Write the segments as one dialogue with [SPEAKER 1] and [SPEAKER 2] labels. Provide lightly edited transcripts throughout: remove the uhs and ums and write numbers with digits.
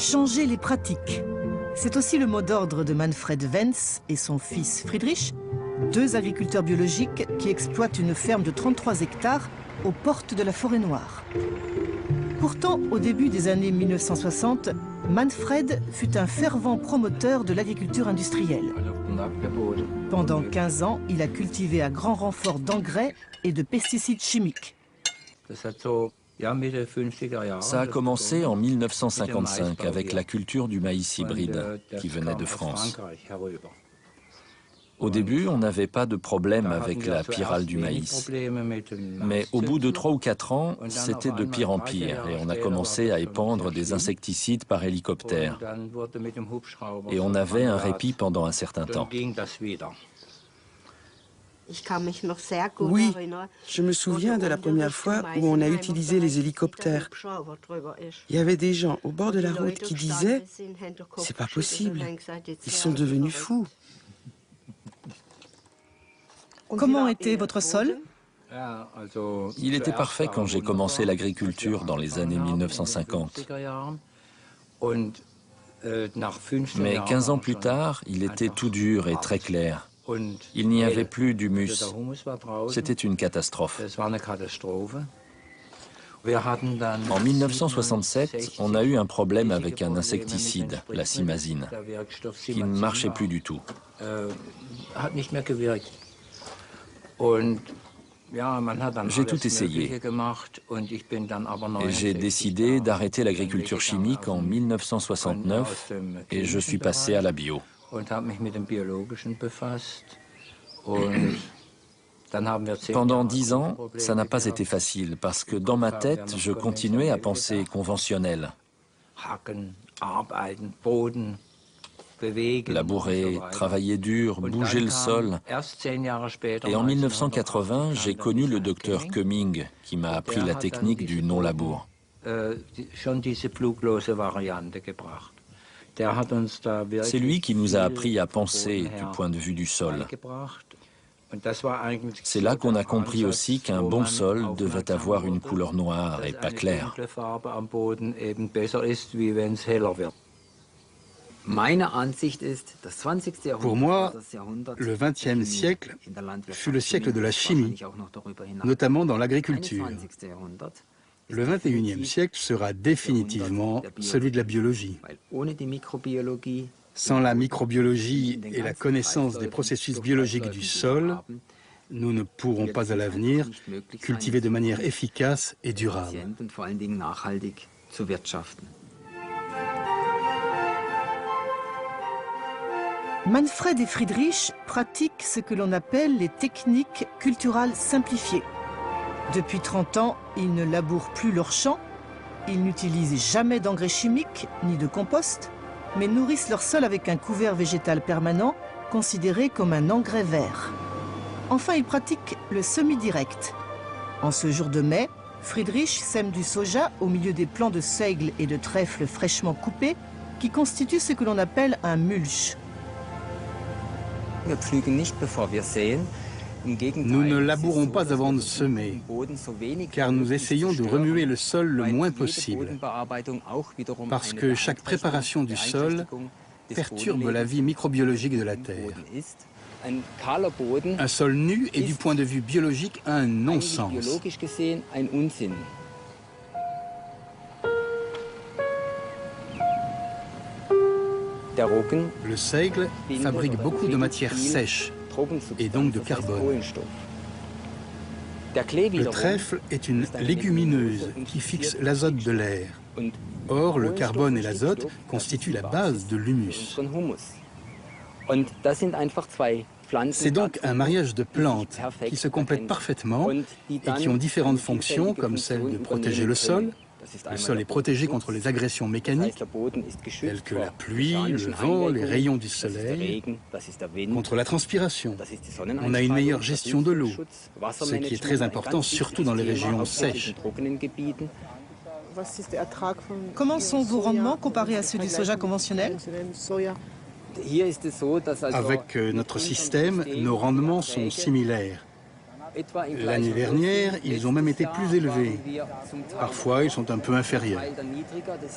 [SPEAKER 1] Changer les pratiques. C'est aussi le mot d'ordre de Manfred Wenz et son fils Friedrich, deux agriculteurs biologiques qui exploitent une ferme de 33 hectares aux portes de la Forêt-Noire. Pourtant, au début des années 1960, Manfred fut un fervent promoteur de l'agriculture industrielle. Pendant 15 ans, il a cultivé à grand renfort d'engrais et de pesticides chimiques.
[SPEAKER 2] Ça a commencé en 1955 avec la culture du maïs hybride qui venait de France. Au début, on n'avait pas de problème avec la pyrale du maïs. Mais au bout de 3 ou 4 ans, c'était de pire en pire et on a commencé à épandre des insecticides par hélicoptère. Et on avait un répit pendant un certain temps.
[SPEAKER 3] Oui, je me souviens de la première fois où on a utilisé les hélicoptères. Il y avait des gens au bord de la route qui disaient « C'est pas possible, ils sont devenus fous ».
[SPEAKER 1] Comment était votre sol?
[SPEAKER 2] Il était parfait quand j'ai commencé l'agriculture dans les années 1950. Mais 15 ans plus tard, il était tout dur et très clair. Il n'y avait plus d'humus. C'était une catastrophe. En 1967, on a eu un problème avec un insecticide, la simazine, qui ne marchait plus du tout. J'ai tout essayé et j'ai décidé d'arrêter l'agriculture chimique en 1969 et je suis passé à la bio. Pendant 10 ans, ça n'a pas été facile parce que dans ma tête, je continuais à penser conventionnel. Labourer, travailler dur, bouger le sol. Et en 1980, j'ai connu le docteur Cumming qui m'a appris la technique du non-labour. C'est lui qui nous a appris à penser du point de vue du sol. C'est là qu'on a compris aussi qu'un bon sol devait avoir une couleur noire et pas claire.
[SPEAKER 4] Pour moi, le XXe siècle fut le siècle de la chimie, notamment dans l'agriculture. Le XXIe siècle sera définitivement celui de la biologie. Sans la microbiologie et la connaissance des processus biologiques du sol, nous ne pourrons pas à l'avenir cultiver de manière efficace et durable.
[SPEAKER 1] Manfred et Friedrich pratiquent ce que l'on appelle les techniques culturales simplifiées. Depuis 30 ans, ils ne labourent plus leurs champs, ils n'utilisent jamais d'engrais chimiques ni de compost, mais nourrissent leur sol avec un couvert végétal permanent considéré comme un engrais vert. Enfin, ils pratiquent le semi-direct. En ce jour de mai, Friedrich sème du soja au milieu des plants de seigle et de trèfle fraîchement coupés qui constituent ce que l'on appelle un mulch.
[SPEAKER 4] Nous ne labourons pas avant de semer, car nous essayons de remuer le sol le moins possible, parce que chaque préparation du sol perturbe la vie microbiologique de la terre. Un sol nu est du point de vue biologique un non-sens. Le seigle fabrique beaucoup de matière sèche et donc de carbone. Le trèfle est une légumineuse qui fixe l'azote de l'air. Or, le carbone et l'azote constituent la base de l'humus. C'est donc un mariage de plantes qui se complètent parfaitement et qui ont différentes fonctions, comme celle de protéger le sol. Le sol est protégé contre les agressions mécaniques, telles que la pluie, le vent, les rayons du soleil, contre la transpiration. On a une meilleure gestion de l'eau, ce qui est très important, surtout dans les régions sèches.
[SPEAKER 1] Comment sont vos rendements comparés à ceux du soja conventionnel?
[SPEAKER 4] Avec notre système, nos rendements sont similaires. L'année dernière, ils ont même été plus élevés. Parfois, ils sont un peu inférieurs.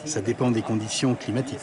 [SPEAKER 4] Ça dépend des conditions climatiques.